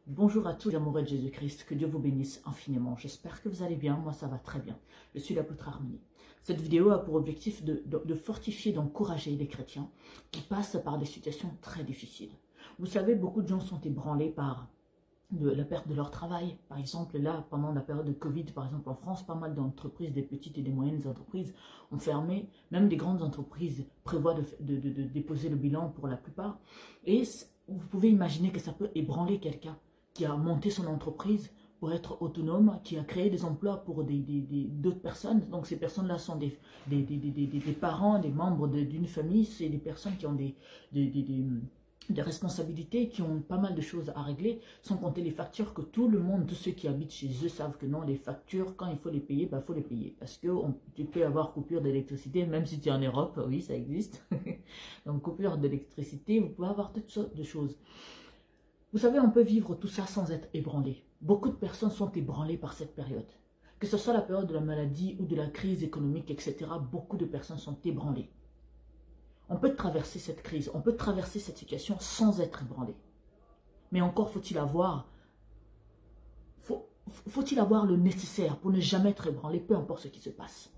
Bonjour à tous les amoureux de Jésus-Christ, que Dieu vous bénisse infiniment. J'espère que vous allez bien, moi ça va très bien. Je suis l'apôtre Harmonie. Cette vidéo a pour objectif de fortifier, d'encourager les chrétiens qui passent par des situations très difficiles. Vous savez, beaucoup de gens sont ébranlés par la perte de leur travail. Par exemple, là, pendant la période de Covid, par exemple en France, pas mal d'entreprises, des petites et des moyennes entreprises ont fermé. Même des grandes entreprises prévoient de déposer le bilan pour la plupart. Et vous pouvez imaginer que ça peut ébranler quelqu'un qui a monté son entreprise pour être autonome, qui a créé des emplois pour d'autres personnes. Donc ces personnes-là sont des parents, des membres d'une famille, c'est des personnes qui ont des responsabilités, qui ont pas mal de choses à régler, sans compter les factures que tout le monde, tous ceux qui habitent chez eux savent que non, les factures, quand il faut les payer, il faut les payer. Parce que tu peux avoir coupure d'électricité, même si tu es en Europe, oui, ça existe. Donc coupure d'électricité, vous pouvez avoir toutes sortes de choses. Vous savez, on peut vivre tout ça sans être ébranlé. Beaucoup de personnes sont ébranlées par cette période. Que ce soit la période de la maladie ou de la crise économique, etc., beaucoup de personnes sont ébranlées. On peut traverser cette crise, on peut traverser cette situation sans être ébranlé. Mais encore faut-il avoir le nécessaire pour ne jamais être ébranlé, peu importe ce qui se passe.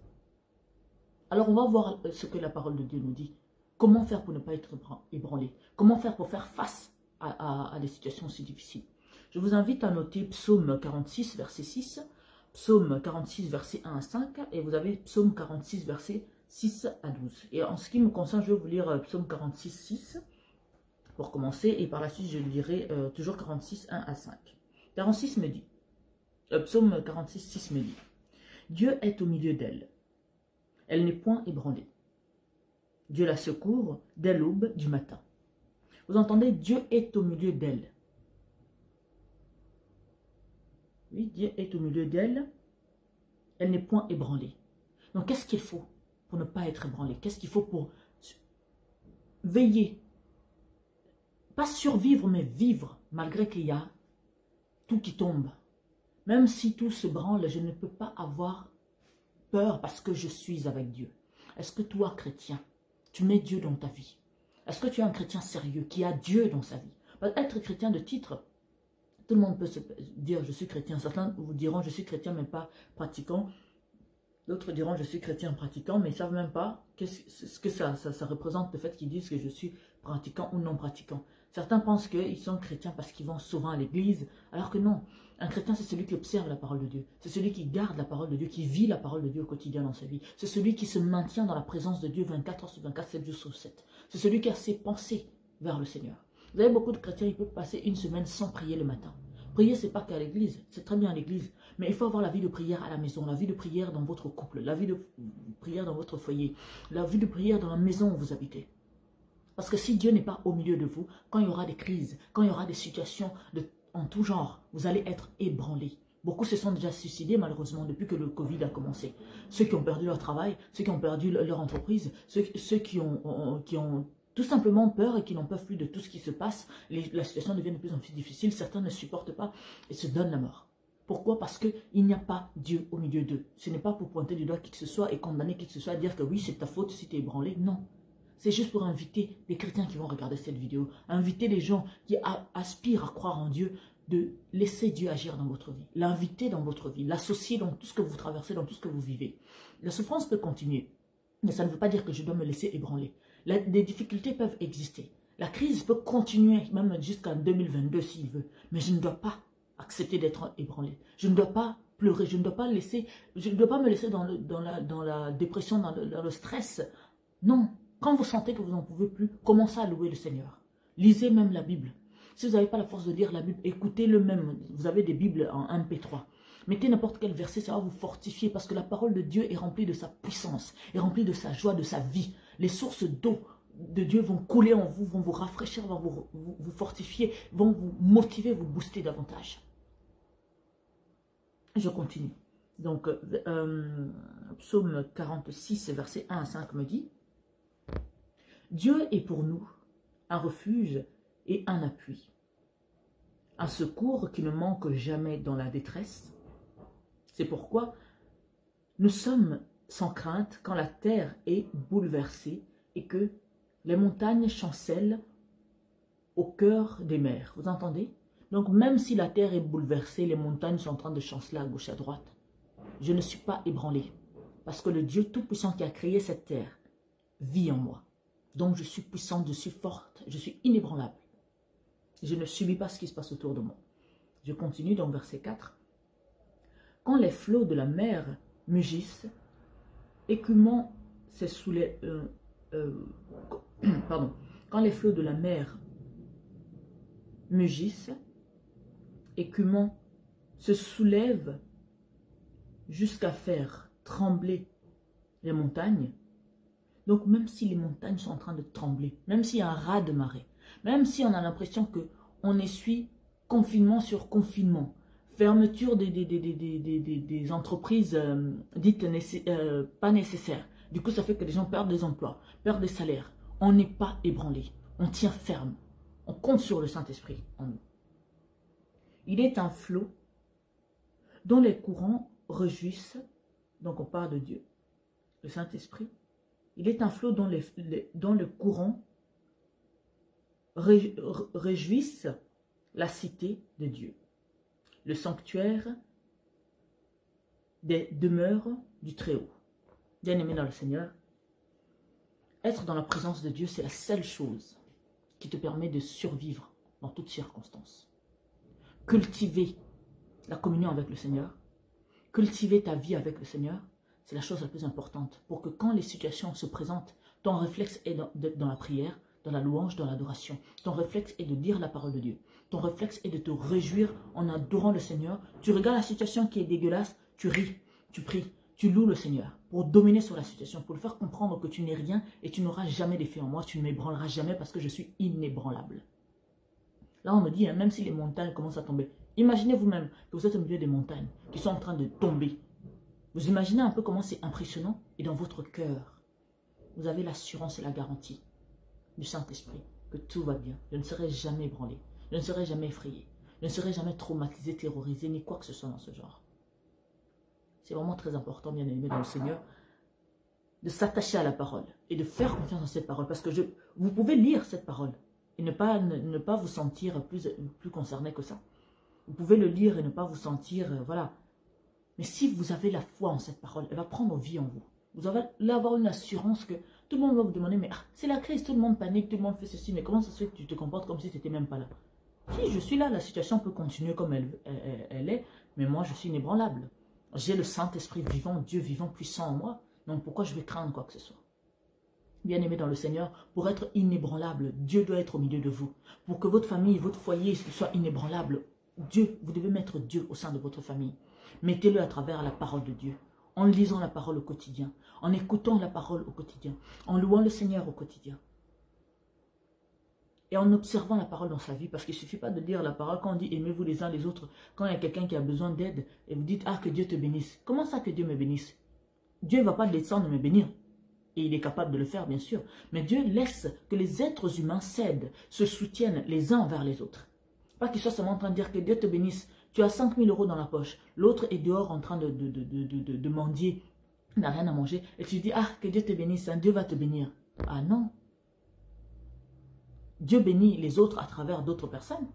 Alors on va voir ce que la parole de Dieu nous dit. Comment faire pour ne pas être ébranlé? Comment faire pour faire face à des situations si difficiles? Je vous invite à noter Psaume 46, verset 6, Psaume 46, verset 1 à 5, et vous avez Psaume 46, verset 6 à 12. Et en ce qui me concerne, je vais vous lire Psaume 46, 6, pour commencer, et par la suite, je lirai toujours 46, 1 à 5. 46 me dit, Psaume 46, 6 me dit, « Dieu est au milieu d'elle. Elle n'est point ébranlée. Dieu la secourt dès l'aube du matin. » Vous entendez, Dieu est au milieu d'elle. Oui, Dieu est au milieu d'elle. Elle n'est point ébranlée. Donc, qu'est-ce qu'il faut pour ne pas être ébranlé? Qu'est-ce qu'il faut pour veiller? Pas survivre, mais vivre, malgré qu'il y a tout qui tombe. Même si tout se branle, je ne peux pas avoir peur parce que je suis avec Dieu. Est-ce que toi, chrétien, tu mets Dieu dans ta vie? Est-ce que tu es un chrétien sérieux qui a Dieu dans sa vie? Être chrétien de titre, tout le monde peut se dire je suis chrétien. Certains vous diront je suis chrétien mais pas pratiquant. D'autres diront je suis chrétien pratiquant mais ils ne savent même pas ce que ça représente, le fait qu'ils disent que je suis pratiquant ou non pratiquant. Certains pensent qu'ils sont chrétiens parce qu'ils vont souvent à l'église, alors que non. Un chrétien, c'est celui qui observe la parole de Dieu. C'est celui qui garde la parole de Dieu, qui vit la parole de Dieu au quotidien dans sa vie. C'est celui qui se maintient dans la présence de Dieu 24 heures sur 24, 7 jours sur 7. C'est celui qui a ses pensées vers le Seigneur. Vous avez beaucoup de chrétiens, ils peuvent passer une semaine sans prier le matin. Prier, c'est pas qu'à l'église, c'est très bien à l'église. Mais il faut avoir la vie de prière à la maison, la vie de prière dans votre couple, la vie de prière dans votre foyer, la vie de prière dans la maison où vous habitez. Parce que si Dieu n'est pas au milieu de vous, quand il y aura des crises, quand il y aura des situations en tout genre, vous allez être ébranlés. Beaucoup se sont déjà suicidés malheureusement depuis que le Covid a commencé. Ceux qui ont perdu leur travail, ceux qui ont perdu leur entreprise, ceux qui ont tout simplement peur et qui n'en peuvent plus de tout ce qui se passe. La situation devient de plus en plus difficile. Certains ne supportent pas et se donnent la mort. Pourquoi? Parce qu'il n'y a pas Dieu au milieu d'eux. Ce n'est pas pour pointer du doigt qui que ce soit et condamner qui que ce soit, dire que oui, c'est ta faute si tu es ébranlé. Non. C'est juste pour inviter les chrétiens qui vont regarder cette vidéo, inviter les gens qui aspirent à croire en Dieu, de laisser Dieu agir dans votre vie, l'inviter dans votre vie, l'associer dans tout ce que vous traversez, dans tout ce que vous vivez. La souffrance peut continuer, mais ça ne veut pas dire que je dois me laisser ébranler. Des difficultés peuvent exister. La crise peut continuer, même jusqu'en 2022 s'il veut, mais je ne dois pas accepter d'être ébranlé. Je ne dois pas pleurer, je ne dois pas me laisser dans la dépression, dans le stress. Non. Quand vous sentez que vous n'en pouvez plus, commencez à louer le Seigneur. Lisez même la Bible. Si vous n'avez pas la force de lire la Bible, écoutez-le même. Vous avez des Bibles en MP3. Mettez n'importe quel verset, ça va vous fortifier parce que la parole de Dieu est remplie de sa puissance, est remplie de sa joie, de sa vie. Les sources d'eau de Dieu vont couler en vous, vont vous rafraîchir, vont vous fortifier, vont vous motiver, vous booster davantage. Je continue. Donc, Psaume 46, verset 1 à 5 me dit: Dieu est pour nous un refuge et un appui, un secours qui ne manque jamais dans la détresse. C'est pourquoi nous sommes sans crainte quand la terre est bouleversée et que les montagnes chancellent au cœur des mers. Vous entendez? Donc même si la terre est bouleversée, les montagnes sont en train de chanceler à gauche et à droite, je ne suis pas ébranlé. Parce que le Dieu Tout-Puissant qui a créé cette terre vit en moi. Donc je suis puissante, je suis forte, je suis inébranlable. Je ne subis pas ce qui se passe autour de moi. Je continue dans verset 4. Quand les flots de la mer mugissent, écumant ses soulèvements, quand les flots de la mer mugissent, écumant se soulèvent jusqu'à faire trembler les montagnes. Donc même si les montagnes sont en train de trembler, même s'il y a un raz de marée, même si on a l'impression qu'on essuie confinement sur confinement, fermeture des entreprises dites pas nécessaires. Du coup, ça fait que les gens perdent des emplois, perdent des salaires. On n'est pas ébranlé. On tient ferme. On compte sur le Saint-Esprit en nous. Il est un flot dont les courants réjouissent. Donc on parle de Dieu, le Saint-Esprit. Il est un flot dont le courant réjouissent la cité de Dieu, le sanctuaire des demeures du Très-Haut. Bien-aimé dans le Seigneur, être dans la présence de Dieu, c'est la seule chose qui te permet de survivre dans toutes circonstances. Cultiver la communion avec le Seigneur, cultiver ta vie avec le Seigneur, c'est la chose la plus importante pour que quand les situations se présentent, ton réflexe est d'être dans la prière, dans la louange, dans l'adoration. Ton réflexe est de dire la parole de Dieu. Ton réflexe est de te réjouir en adorant le Seigneur. Tu regardes la situation qui est dégueulasse, tu ris, tu pries, tu loues le Seigneur pour dominer sur la situation, pour le faire comprendre que tu n'es rien et tu n'auras jamais d'effet en moi, tu ne m'ébranleras jamais parce que je suis inébranlable. Là, on me dit, hein, même si les montagnes commencent à tomber, imaginez vous-même que vous êtes au milieu des montagnes qui sont en train de tomber. Vous imaginez un peu comment c'est impressionnant et dans votre cœur, vous avez l'assurance et la garantie du Saint-Esprit que tout va bien. Je ne serai jamais ébranlé, je ne serai jamais effrayé, je ne serai jamais traumatisé, terrorisé, ni quoi que ce soit dans ce genre. C'est vraiment très important, bien aimé dans le Seigneur, de s'attacher à la parole et de faire confiance en cette parole. Parce que vous pouvez lire cette parole et ne pas vous sentir plus concerné que ça. Vous pouvez le lire et ne pas vous sentir, voilà. Mais si vous avez la foi en cette parole, elle va prendre vie en vous. Vous allez avoir une assurance que tout le monde va vous demander, mais c'est la crise, tout le monde panique, tout le monde fait ceci, mais comment ça se fait que tu te comportes comme si tu n'étais même pas là? Si je suis là, la situation peut continuer comme elle est, mais moi je suis inébranlable. J'ai le Saint-Esprit vivant, Dieu vivant, puissant en moi. Donc pourquoi je vais craindre quoi que ce soit? Bien-aimé dans le Seigneur, pour être inébranlable, Dieu doit être au milieu de vous. Pour que votre famille, votre foyer soit inébranlable, vous devez mettre Dieu au sein de votre famille. Mettez-le à travers la parole de Dieu, en lisant la parole au quotidien, en écoutant la parole au quotidien, en louant le Seigneur au quotidien. Et en observant la parole dans sa vie, parce qu'il ne suffit pas de dire la parole quand on dit aimez-vous les uns les autres, quand il y a quelqu'un qui a besoin d'aide, et vous dites ah que Dieu te bénisse. Comment ça que Dieu me bénisse? Dieu ne va pas descendre me bénir. Et il est capable de le faire, bien sûr. Mais Dieu laisse que les êtres humains s'aident, se soutiennent les uns envers les autres. Pas qu'ils soient seulement en train de dire que Dieu te bénisse. Tu as 5 000 € dans la poche. L'autre est dehors en train de mendier, n'a rien à manger. Et tu dis, ah, que Dieu te bénisse, hein, Dieu va te bénir. Ah non. Dieu bénit les autres à travers d'autres personnes.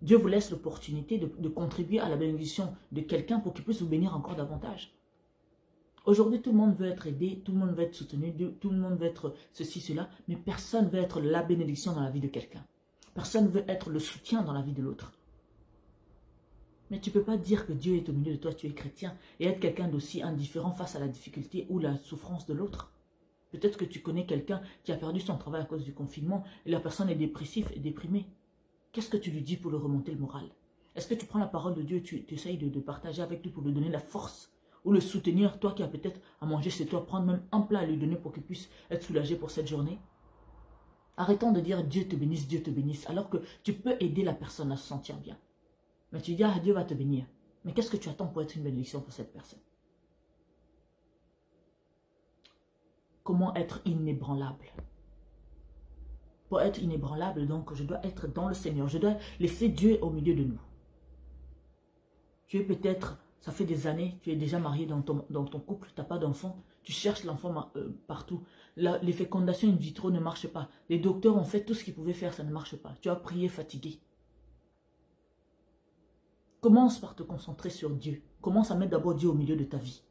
Dieu vous laisse l'opportunité de contribuer à la bénédiction de quelqu'un pour qu'il puisse vous bénir encore davantage. Aujourd'hui, tout le monde veut être aidé, tout le monde veut être soutenu, tout le monde veut être ceci, cela, mais personne ne veut être la bénédiction dans la vie de quelqu'un. Personne ne veut être le soutien dans la vie de l'autre. Mais tu ne peux pas dire que Dieu est au milieu de toi, tu es chrétien, et être quelqu'un d'aussi indifférent face à la difficulté ou la souffrance de l'autre. Peut-être que tu connais quelqu'un qui a perdu son travail à cause du confinement, et la personne est dépressive et déprimée. Qu'est-ce que tu lui dis pour lui remonter le moral? Est-ce que tu prends la parole de Dieu, tu essayes de partager avec lui pour lui donner la force? Ou le soutenir, toi qui as peut-être à manger chez toi, prendre même un plat à lui donner pour qu'il puisse être soulagé pour cette journée? Arrêtons de dire Dieu te bénisse, alors que tu peux aider la personne à se sentir bien. Mais tu dis, ah, Dieu va te bénir. Mais qu'est-ce que tu attends pour être une bénédiction pour cette personne? Comment être inébranlable? Pour être inébranlable, donc, je dois être dans le Seigneur. Je dois laisser Dieu au milieu de nous. Tu es peut-être, ça fait des années, tu es déjà marié dans ton couple, tu n'as pas d'enfant, tu cherches l'enfant partout. Les fécondations in vitro ne marchent pas. Les docteurs ont fait tout ce qu'ils pouvaient faire, ça ne marche pas. Tu as prié fatigué. Commence par te concentrer sur Dieu. Commence à mettre d'abord Dieu au milieu de ta vie.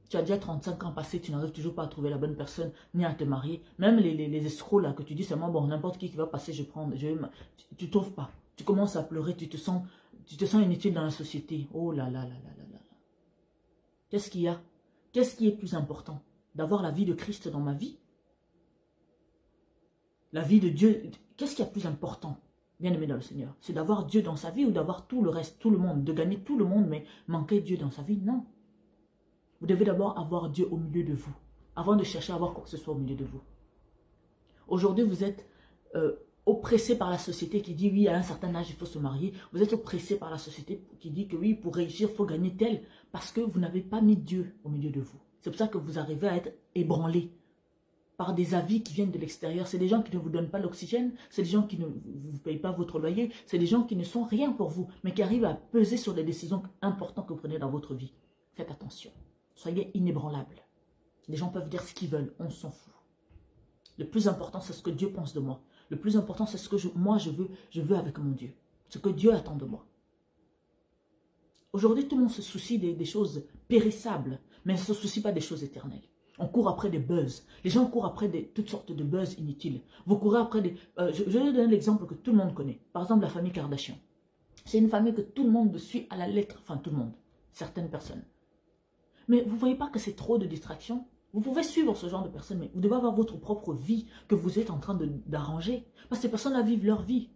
Tu as déjà 35 ans passés, tu n'arrives toujours pas à trouver la bonne personne, ni à te marier. Même les escrocs là que tu dis seulement, bon, n'importe qui va passer, je prends, tu ne trouves pas. Tu commences à pleurer, tu te sens inutile dans la société. Oh là là là là là là. Qu'est-ce qu'il y a? Qu'est-ce qui est plus important? D'avoir la vie de Christ dans ma vie? La vie de Dieu, qu'est-ce qui est plus important? Bien aimé dans le Seigneur, c'est d'avoir Dieu dans sa vie ou d'avoir tout le reste, tout le monde, de gagner tout le monde, mais manquer Dieu dans sa vie? Non. Vous devez d'abord avoir Dieu au milieu de vous, avant de chercher à avoir quoi que ce soit au milieu de vous. Aujourd'hui, vous êtes oppressé par la société qui dit oui, à un certain âge, il faut se marier. Vous êtes oppressé par la société qui dit que oui, pour réussir, il faut gagner tel, parce que vous n'avez pas mis Dieu au milieu de vous. C'est pour ça que vous arrivez à être ébranlé par des avis qui viennent de l'extérieur. C'est des gens qui ne vous donnent pas l'oxygène, c'est des gens qui ne vous payent pas votre loyer, c'est des gens qui ne sont rien pour vous, mais qui arrivent à peser sur les décisions importantes que vous prenez dans votre vie. Faites attention. Soyez inébranlables. Les gens peuvent dire ce qu'ils veulent, on s'en fout. Le plus important, c'est ce que Dieu pense de moi. Le plus important, c'est ce que moi je veux avec mon Dieu. Ce que Dieu attend de moi. Aujourd'hui, tout le monde se soucie des choses périssables, mais ne se soucie pas des choses éternelles. On court après des buzz. Les gens courent après toutes sortes de buzz inutiles. Vous courez après des... je vais donner l'exemple que tout le monde connaît. Par exemple, la famille Kardashian. C'est une famille que tout le monde suit à la lettre. Enfin, tout le monde. Certaines personnes. Mais vous ne voyez pas que c'est trop de distraction? Vous pouvez suivre ce genre de personnes, mais vous devez avoir votre propre vie que vous êtes en train d'arranger. Parce que ces personnes-là vivent leur vie.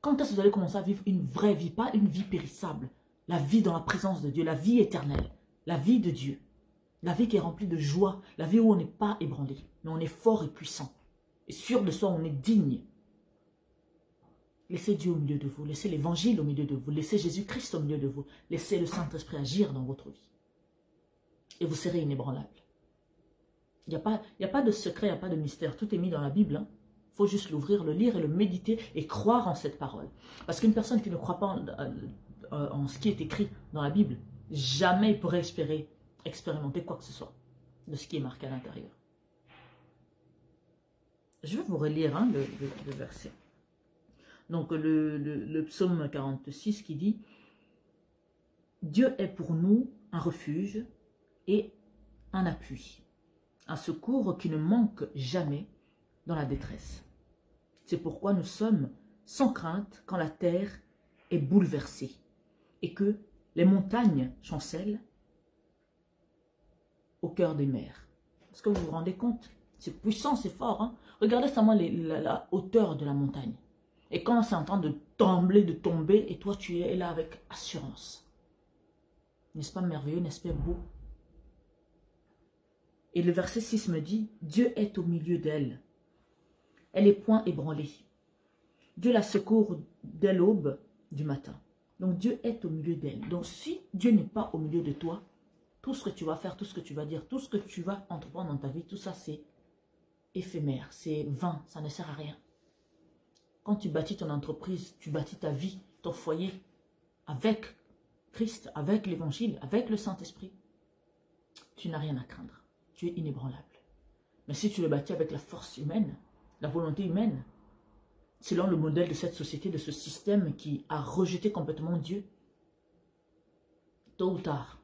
Quand est-ce que vous allez commencer à vivre une vraie vie, pas une vie périssable? La vie dans la présence de Dieu, la vie éternelle, la vie de Dieu. La vie qui est remplie de joie, la vie où on n'est pas ébranlé, mais on est fort et puissant. Et sûr de soi, on est digne. Laissez Dieu au milieu de vous, laissez l'évangile au milieu de vous, laissez Jésus-Christ au milieu de vous, laissez le Saint-Esprit agir dans votre vie. Et vous serez inébranlable. Il n'y a pas de secret, il n'y a pas de mystère, tout est mis dans la Bible. Hein. Il faut juste l'ouvrir, le lire et le méditer et croire en cette parole. Parce qu'une personne qui ne croit pas en ce qui est écrit dans la Bible, jamais il pourrait expérimenter quoi que ce soit de ce qui est marqué à l'intérieur. Je vais vous relire hein, le verset. Donc le psaume 46 qui dit « Dieu est pour nous un refuge et un appui, un secours qui ne manque jamais dans la détresse. C'est pourquoi nous sommes sans crainte quand la terre est bouleversée et que les montagnes chancellent au cœur des mers. » Est-ce que vous vous rendez compte? C'est puissant, c'est fort. Hein? Regardez seulement la hauteur de la montagne. Et quand c'est en train de trembler, de tomber, et toi tu es là avec assurance. N'est-ce pas merveilleux, n'est-ce pas beau? Et le verset 6 me dit, Dieu est au milieu d'elle. Elle est point ébranlée. Dieu la secourt dès l'aube du matin. Donc Dieu est au milieu d'elle. Donc si Dieu n'est pas au milieu de toi, tout ce que tu vas faire, tout ce que tu vas dire, tout ce que tu vas entreprendre dans ta vie, tout ça c'est éphémère, c'est vain, ça ne sert à rien. Quand tu bâtis ton entreprise, tu bâtis ta vie, ton foyer, avec Christ, avec l'Évangile, avec le Saint-Esprit, tu n'as rien à craindre. Tu es inébranlable. Mais si tu le bâtis avec la force humaine, la volonté humaine, selon le modèle de cette société, de ce système qui a rejeté complètement Dieu, tôt ou tard,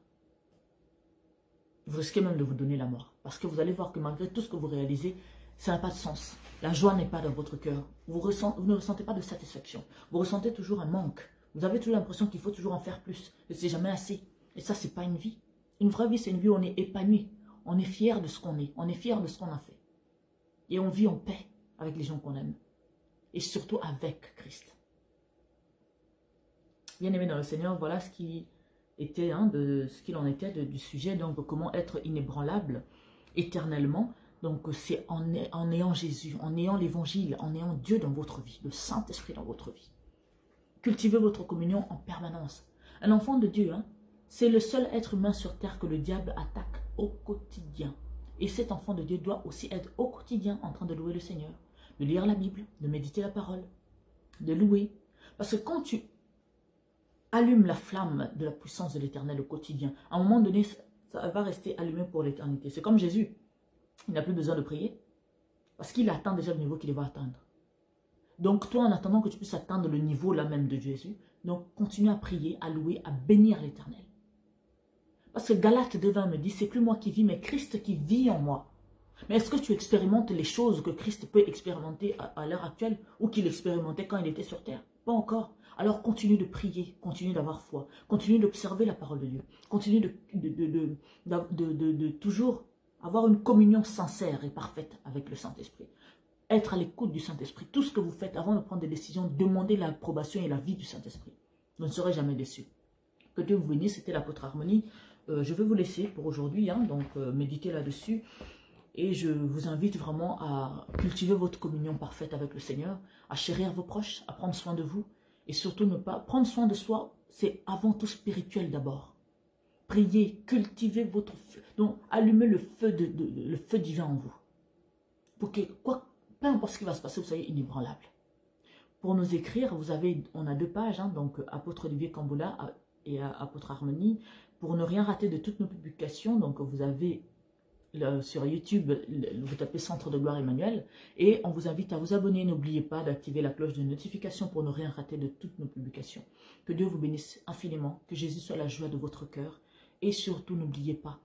vous risquez même de vous donner la mort. Parce que vous allez voir que malgré tout ce que vous réalisez, ça n'a pas de sens. La joie n'est pas dans votre cœur. Vous ne ressentez pas de satisfaction. Vous ressentez toujours un manque. Vous avez toujours l'impression qu'il faut toujours en faire plus. Et c'est jamais assez. Et ça, c'est pas une vie. Une vraie vie, c'est une vie où on est épanoui. On est fier de ce qu'on est. On est fier de ce qu'on a fait. Et on vit en paix avec les gens qu'on aime. Et surtout avec Christ. Bien aimé dans le Seigneur, voilà ce qui était, de ce qu'il en était du sujet. Donc, comment être inébranlable éternellement. Donc, c'est en ayant Jésus, en ayant l'Évangile, en ayant Dieu dans votre vie, le Saint-Esprit dans votre vie. Cultivez votre communion en permanence. Un enfant de Dieu, c'est le seul être humain sur terre que le diable attaque au quotidien. Et cet enfant de Dieu doit aussi être au quotidien en train de louer le Seigneur, de lire la Bible, de méditer la parole, de louer. Parce que quand tu allumes la flamme de la puissance de l'Éternel au quotidien, à un moment donné, ça va rester allumé pour l'éternité. C'est comme Jésus. Il n'a plus besoin de prier parce qu'il atteint déjà le niveau qu'il va atteindre. Donc toi, en attendant que tu puisses atteindre le niveau là même de Jésus, donc continue à prier, à louer, à bénir l'Éternel. Parce que Galates 2:20 me dit, c'est plus moi qui vis, mais Christ qui vit en moi. Mais est-ce que tu expérimentes les choses que Christ peut expérimenter à l'heure actuelle ou qu'il expérimentait quand il était sur terre? Pas encore. Alors continue de prier, continue d'avoir foi, continue d'observer la parole de Dieu, continue de toujours avoir une communion sincère et parfaite avec le Saint-Esprit. Être à l'écoute du Saint-Esprit. Tout ce que vous faites avant de prendre des décisions, demandez l'approbation et la vie du Saint-Esprit. Vous ne serez jamais déçus. Que Dieu vous bénisse, c'était l'apôtre Harmonie. Je vais vous laisser pour aujourd'hui, donc méditez là-dessus. Et je vous invite vraiment à cultiver votre communion parfaite avec le Seigneur, à chérir vos proches, à prendre soin de vous. Et surtout, ne pas prendre soin de soi, c'est avant tout spirituel d'abord. Priez, cultivez votre feu. Donc, allumez le feu, le feu divin en vous. Pour que, peu importe ce qui va se passer, vous soyez inébranlable. Pour nous écrire, on a 2 pages, donc Apôtre Olivier Camboula et Apôtre Harmonie. Pour ne rien rater de toutes nos publications, donc vous avez sur YouTube, vous tapez Centre de Gloire Emmanuel et on vous invite à vous abonner. N'oubliez pas d'activer la cloche de notification pour ne rien rater de toutes nos publications. Que Dieu vous bénisse infiniment, que Jésus soit la joie de votre cœur et surtout n'oubliez pas,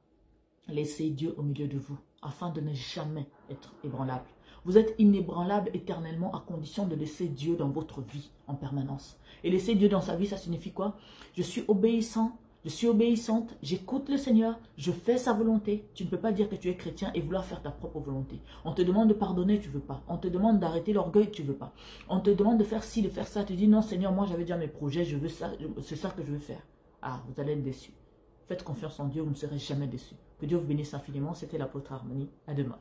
laissez Dieu au milieu de vous afin de ne jamais être ébranlable. Vous êtes inébranlable éternellement à condition de laisser Dieu dans votre vie en permanence. Et laisser Dieu dans sa vie, ça signifie quoi? Je suis obéissant. Je suis obéissante, j'écoute le Seigneur, je fais sa volonté. Tu ne peux pas dire que tu es chrétien et vouloir faire ta propre volonté. On te demande de pardonner, tu ne veux pas. On te demande d'arrêter l'orgueil, tu ne veux pas. On te demande de faire ci, de faire ça. Tu dis non Seigneur, moi j'avais déjà mes projets, je veux ça, c'est ça que je veux faire. Ah, vous allez être déçus. Faites confiance en Dieu, vous ne serez jamais déçus. Que Dieu vous bénisse infiniment. C'était l'apôtre Harmonie. À demain.